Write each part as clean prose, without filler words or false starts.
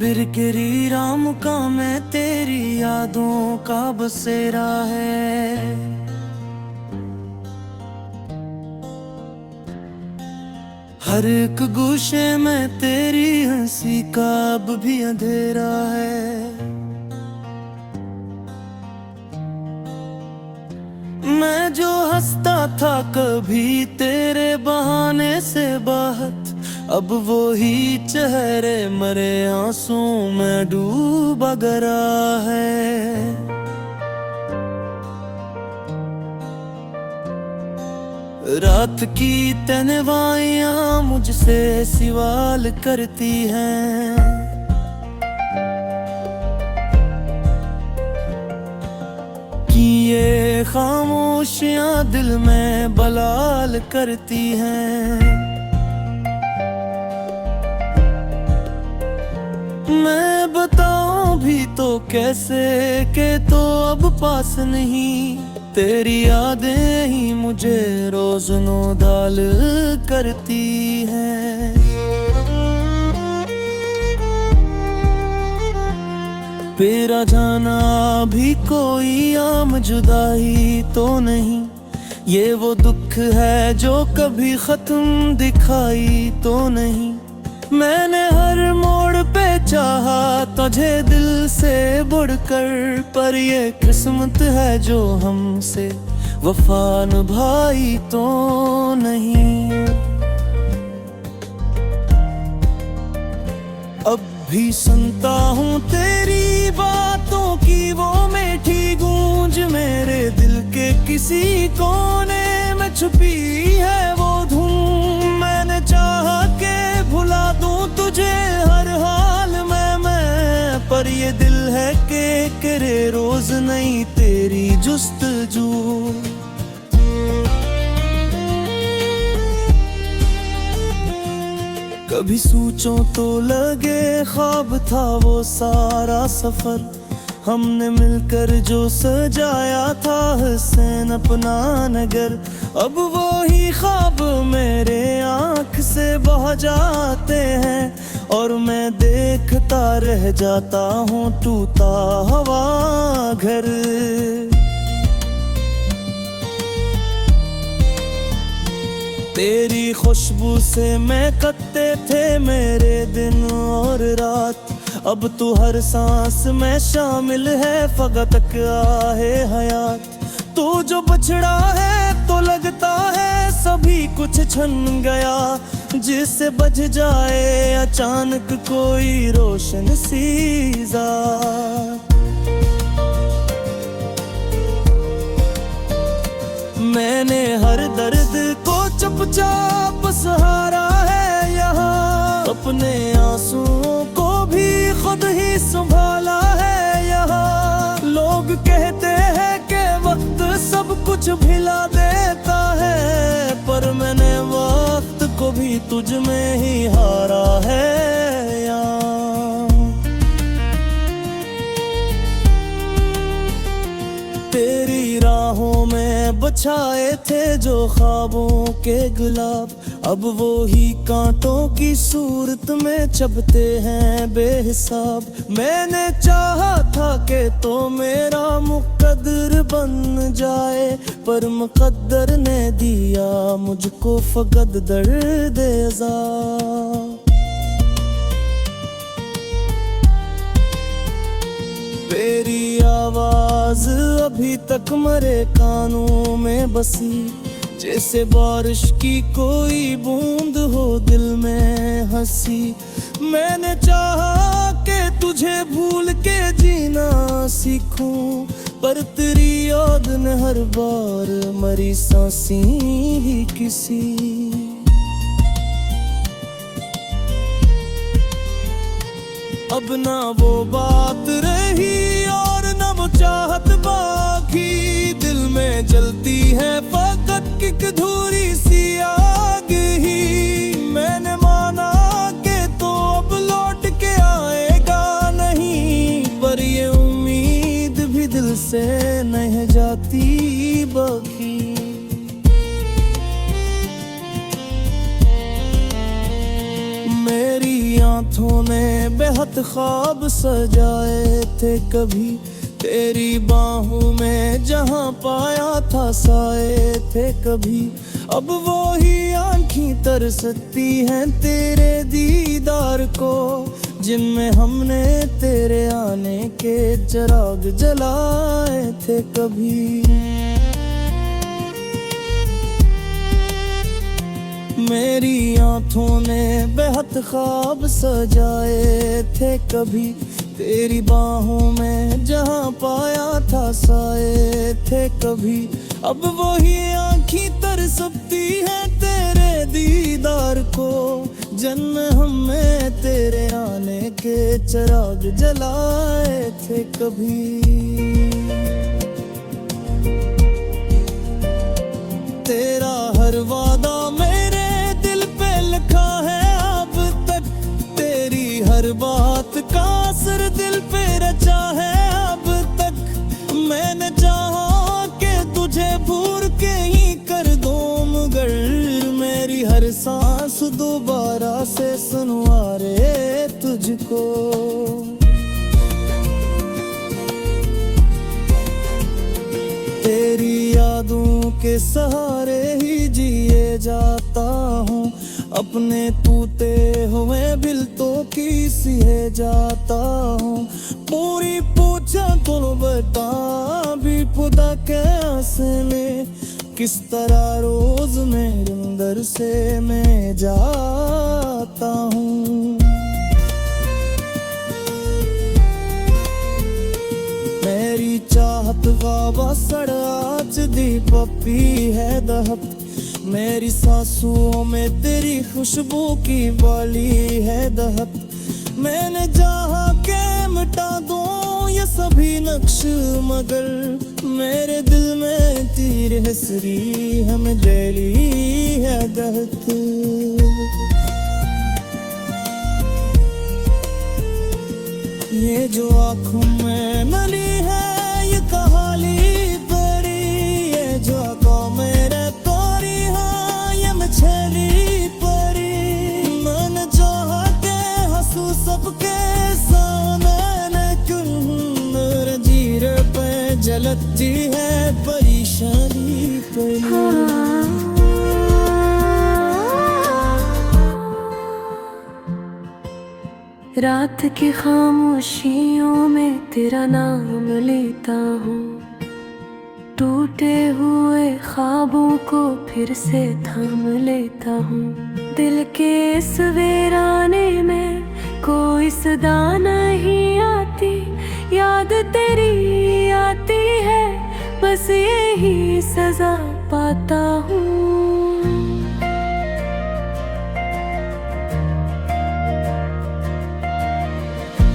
बिरगिरी राम का मैं तेरी यादों का बसेरा है। हर एक गुशे में तेरी हंसी का अब भी अंधेरा है। मैं जो हंसता था कभी तेरे बहाने से बाहर, अब वो ही चेहरे मरे आंसू में डूबा गरा है। रात की तन्हाइयां मुझसे सवाल करती हैं, कि ये खामोशियां दिल में बलाल करती हैं। मैं बताऊं भी तो कैसे के तो अब पास नहीं, तेरी यादें ही मुझे रोज नौदाल करती हैं। तेरा जाना भी कोई आम जुदाई तो नहीं, ये वो दुख है जो कभी खत्म दिखाई तो नहीं। मैंने हर मोड़ पे चाहा तुझे दिल से बढ़कर, पर ये किस्मत है जो हमसे वफा निभाई तो नहीं। अब भी सुनता हूँ तेरी बातों की वो मीठी गूंज, मेरे दिल के किसी कोने में छुपी है वो धूम। मैंने चाहा के भुला दूं तुझे हर हाल में मैं, पर ये दिल है के करे रोज नहीं तेरी जुस्तजू। कभी सोचो तो लगे ख्वाब था वो सारा सफर, हमने मिलकर जो सजाया था हुसैन अपना नगर। अब वो ही ख्वाब मेरे आँख से बह जाते हैं, और मैं देखता रह जाता हूँ टूटा हुआ घर। तेरी खुशबू से महकते थे मेरे दिन और रात, अब तू हर सांस में शामिल है फकत आहे हयात। तू जो बछड़ा है तो लगता है सभी कुछ छन गया, जिससे बज जाए अचानक कोई रोशन सी ज़ात। मैंने हर दर्द को चुपचाप सहारा है यहाँ, अपने आंसुओं को भी खुद ही संभाला है यहाँ। लोग कहते हैं कि वक्त सब कुछ भुला देता है, पर मैंने वक्त को भी तुझ में ही हारा है यहाँ। तेरी राहों में बछाए थे जो ख्वाबों के गुलाब, अब वो ही कांटों की सूरत में चबते हैं बेहिसाब। मैंने चाहा था कि तो मेरा मुकद्दर बन जाए, पर मुकद्दर ने दिया मुझको फकत दर्द अज़ाब। तेरी आवाज अभी तक मरे कानों में बसी, जैसे बारिश की कोई बूंद हो दिल में हंसी। मैंने चाहा कि तुझे भूल के जीना सीखूं, पर तेरी याद ने हर बार मरी सांसी ही किसी। अब ना वो बात रही और ना वो चाहत बाकी, दिल में जलती है फकत एक अधूरी सी आग ही। मैंने माना कि तो अब लौट के आएगा नहीं, पर ये उम्मीद भी दिल से नहीं जाती बाकी। आँखों ने बेहद ख्वाब सजाए थे कभी, तेरी बाहों में जहाँ पाया था साए थे कभी। अब वो ही आँखें तरसती हैं तेरे दीदार को, जिनमें हमने तेरे आने के चिराग जलाए थे कभी। मेरी आँखों ने बेहद ख्वाब सजाए थे कभी, तेरी बाहों में जहाँ पाया था साए थे कभी। अब वही आँखें तरसती हैं तेरे दीदार को, जन्म हमें तेरे आने के चिराग जलाए थे कभी। तेरा हर वादा मेरे दिल पे लिखा है अब तक, तेरी हर बात का असर दिल पे रचा है अब तक। मैंने चाहा कि तुझे भूल के ही कर दूं, मगर मेरी हर सांस दोबारा से सुनवारे तुझको। तेरी यादों के सहारे ही जिए जाता हूँ, अपने टूटे हुए बिल्तों की सिए जाता हूँ। पूरी पूछा तो बता भी खुदा के आसे में, किस तरह रोज मेरे अंदर से मैं जाता हूँ। मेरी चाहत गावा सड़ाच दी पप्पी है दहक, मेरी सांसों में तेरी खुशबू की बाली है दहक। मैंने चाहा के मिटा दूं ये सभी नक्श, मगर मेरे दिल में तीर हसरी हमें जली है दहक। ये जो आँखों में नली है ये कहाली परी, ये जो आँखों मेरे तोरी है ये मछली परी। मन चाहा के हंसू सबके सामने, क्यों मेरे जीरे पे जलती है परेशानी परी। रात की खामोशियों में तेरा नाम लेता हूँ, टूटे हुए ख्वाबों को फिर से थाम लेता हूँ। दिल के इस वीराने में कोई सदा नहीं आती, याद तेरी आती है बस यही सजा पाता हूँ।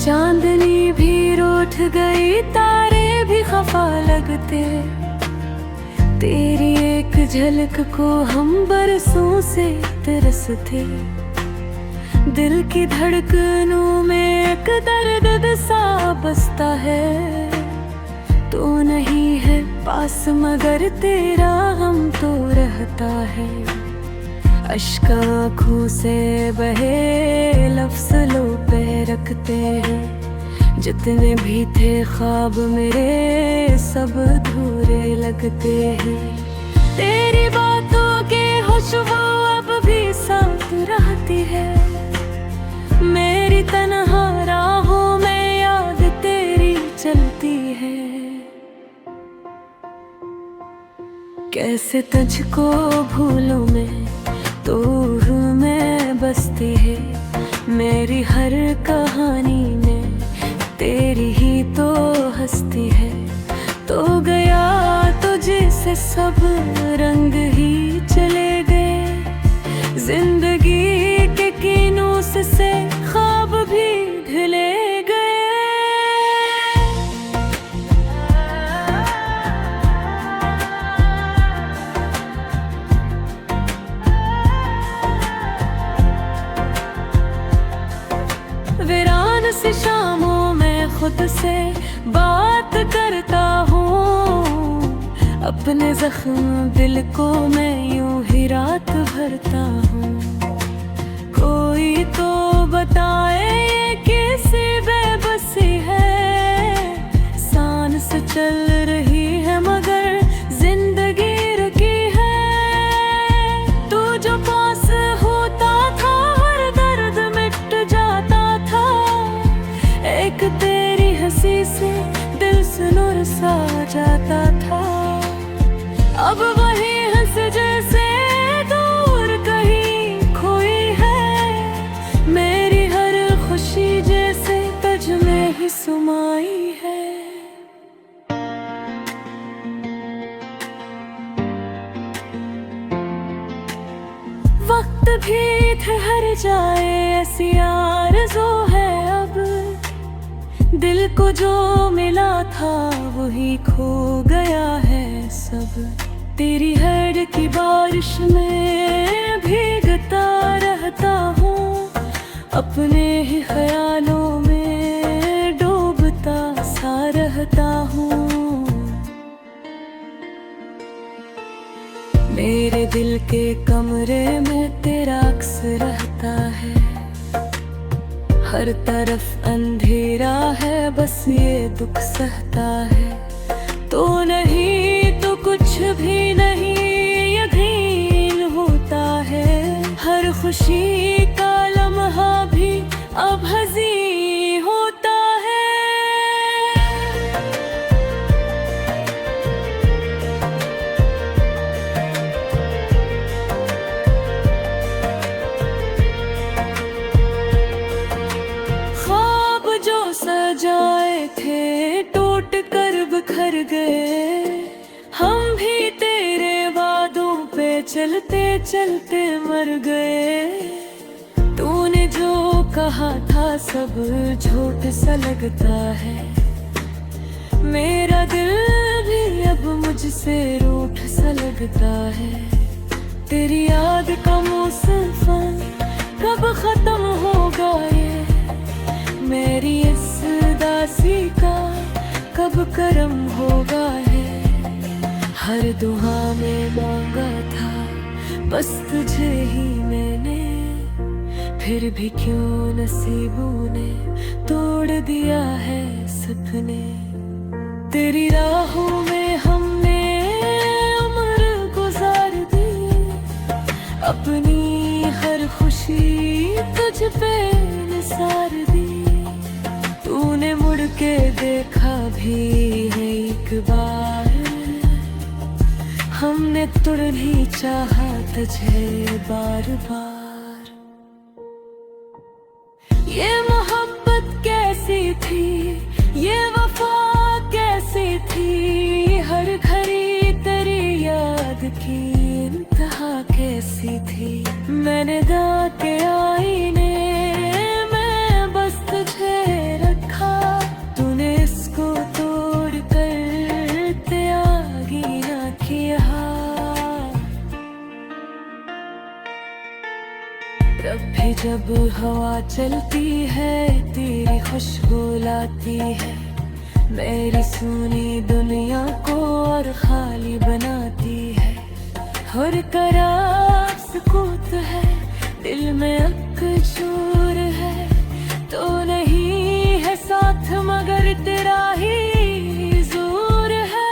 चांदनी भी रूठ गई, तारे भी खफा लगते, तेरी एक झलक को हम बरसों से तरसते। दिल की धड़कनों में एक दर्द सा बसता है, तो नहीं है पास मगर तेरा हम तो रहता है। अश्क आँखों से बहे लफ्ज़ लो पे रखते हैं, जितने भी थे ख्वाब मेरे सब अधूरे लगते हैं। तेरी बातों की खुशबू अब भी साथ रहती है, मेरी तन्हा राहों में याद तेरी चलती है। कैसे तुझको भूलूं मैं, तू में बसती है मेरी हर कहानी में, तेरी ही तो हस्ती है। तो गया तुझसे सब रंग ही चले गए, जिंदगी के कीनूस से ख्वाब भी ढले गए। वीरान सी शामों में खुद से बात करता हूँ, अपने जख्म दिल को मैं यूं ही रात भरता हूँ। कोई तो बताए वक्त भी ठहर जाए ऐसी आरज़ू है अब, दिल को जो मिला था वही खो गया है सब। तेरी हर की बारिश में भीगता रहता हूँ, अपने ही ख्यालों में डूबता सा रहता हूँ। मेरे दिल के कमरे में तेरा अक्स रहता है, हर तरफ अंधेरा है बस ये दुख सहता है। तो नहीं तो कुछ भी नहीं यकीन होता है, हर खुशी का लम्हा भी अब हज़ीन होता है। ख्वाब जो सजाए थे टूट कर बिखर गए, हम भी तेरे वादों पे चलते चलते मर गए। तूने जो कहा था सब झूठ सा लगता है, मेरा दिल भी अब मुझसे रूठ सा लगता है। तेरी याद का मौसम कब खत्म होगा ये, मेरी इस उदासी का कब करम होगा है। हर दुआ में मांगा था बस तुझे ही मैंने, फिर भी क्यों नसीबों ने तोड़ दिया है सपने। तेरी राहों में हमने उम्र गुजार दी, अपनी हर खुशी तुझ पे निसार दी। तूने मुड़ के देखा भी है एक बार, हमने तुड़ भी चाहा तुझे बार बार। ये मोहब्बत कैसी थी, ये वफा कैसी थी, हर घड़ी तेरी याद की इंतहा कैसी थी। मैंने दाग के आईने में बस तुझे रखा, तूने इसको तोड़ कर त्यागी ना किया। तब भी जब हवा चलती है तेरी खुशबू लाती है, मेरी सुनी दुनिया को और खाली बनाती है। हर करार सुकूत है दिल में अकजूर है, तो नहीं है साथ मगर तेरा ही ज़ूर है।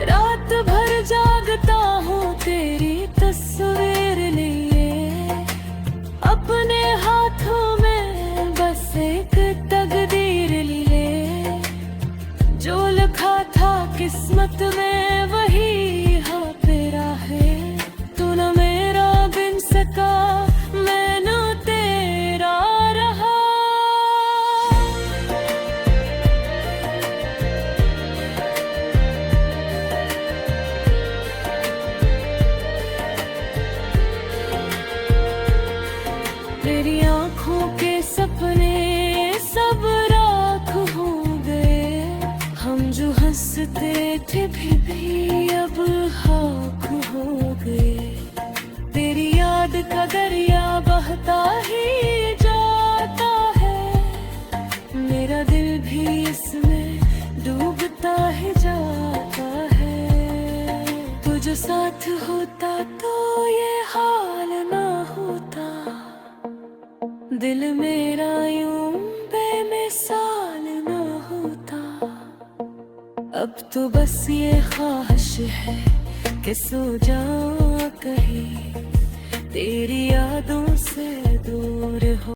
रात भर जागता हूँ तेरी तस्वीर लिए, अपने हाथों में बस एक तकदीर लिए। जो लिखा था किस्मत में वही हाँ तेरा है, तू न मेरा बिन सका मैं न तेरा रहा। तेरी आँखों के सपने सब राख हो गए, हम जो हंसते थे भी अब खाक हो गए। तेरी याद का दरिया बहता ही जाता है, मेरा दिल भी इसमें डूबता ही जाता है। तू जो साथ होता तो ये हाल ना होता, दिल मेरा यूं बेमिसाल ना होता। अब तो बस ये ख्वाहिश है कि सो जाऊं कहीं, तेरी यादों से दूर हो।